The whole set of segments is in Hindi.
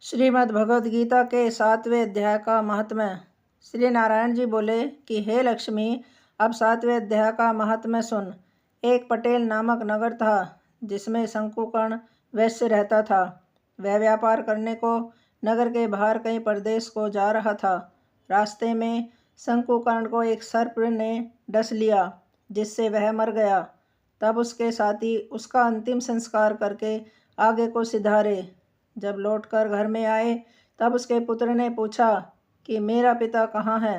श्रीमद् भगवद गीता के 7वें अध्याय का महात्म्य। श्री नारायण जी बोले कि हे लक्ष्मी, अब 7वें अध्याय का महात्म्य सुन। एक पटेल नामक नगर था जिसमें शंकुकर्ण वैश्य रहता था। वह व्यापार करने को नगर के बाहर कहीं प्रदेश को जा रहा था। रास्ते में शंकुकर्ण को एक सर्प ने डस लिया, जिससे वह मर गया। तब उसके साथी उसका अंतिम संस्कार करके आगे को सिधारे। जब लौटकर घर में आए तब उसके पुत्र ने पूछा कि मेरा पिता कहाँ है।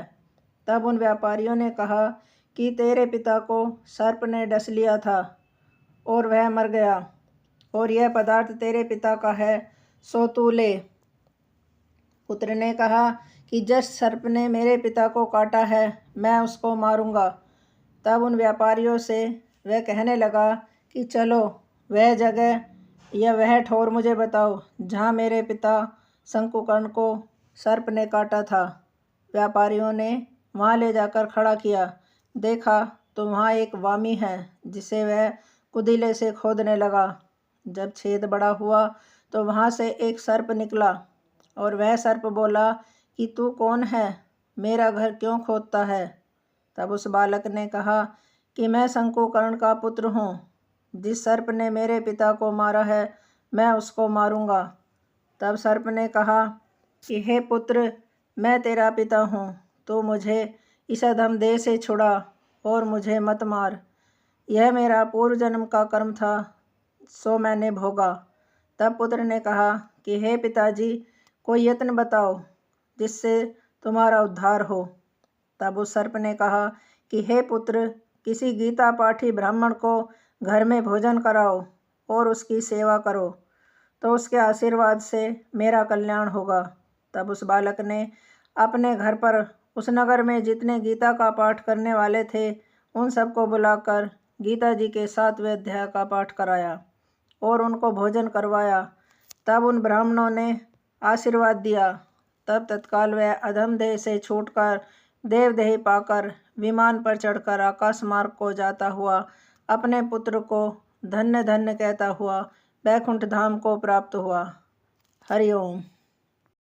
तब उन व्यापारियों ने कहा कि तेरे पिता को सर्प ने डस लिया था और वह मर गया, और यह पदार्थ तेरे पिता का है, सो तू ले। पुत्र ने कहा कि जिस सर्प ने मेरे पिता को काटा है मैं उसको मारूंगा। तब उन व्यापारियों से वह कहने लगा कि चलो वह जगह या वह ठोर मुझे बताओ जहाँ मेरे पिता शंकुकर्ण को सर्प ने काटा था। व्यापारियों ने वहाँ ले जाकर खड़ा किया। देखा तो वहाँ एक वामी है, जिसे वह कुदीले से खोदने लगा। जब छेद बड़ा हुआ तो वहाँ से एक सर्प निकला, और वह सर्प बोला कि तू कौन है, मेरा घर क्यों खोदता है। तब उस बालक ने कहा कि मैं शंकुकर्ण का पुत्र हूँ। जिस सर्प ने मेरे पिता को मारा है मैं उसको मारूंगा। तब सर्प ने कहा कि हे पुत्र, मैं तेरा पिता हूँ, तो मुझे इस अधम देह से छुड़ा और मुझे मत मार। यह मेरा पूर्व जन्म का कर्म था, सो मैंने भोगा। तब पुत्र ने कहा कि हे पिताजी, कोई यत्न बताओ जिससे तुम्हारा उद्धार हो। तब उस सर्प ने कहा कि हे पुत्र, किसी गीता पाठी ब्राह्मण को घर में भोजन कराओ और उसकी सेवा करो, तो उसके आशीर्वाद से मेरा कल्याण होगा। तब उस बालक ने अपने घर पर उस नगर में जितने गीता का पाठ करने वाले थे उन सबको बुलाकर गीता जी के 7वें अध्याय का पाठ कराया और उनको भोजन करवाया। तब उन ब्राह्मणों ने आशीर्वाद दिया। तब तत्काल वह अधम देह से छूटकर देवदेह पाकर विमान पर चढ़कर आकाश मार्ग को जाता हुआ अपने पुत्र को धन्य धन्य कहता हुआ वैकुंठ धाम को प्राप्त हुआ। हरि ओम।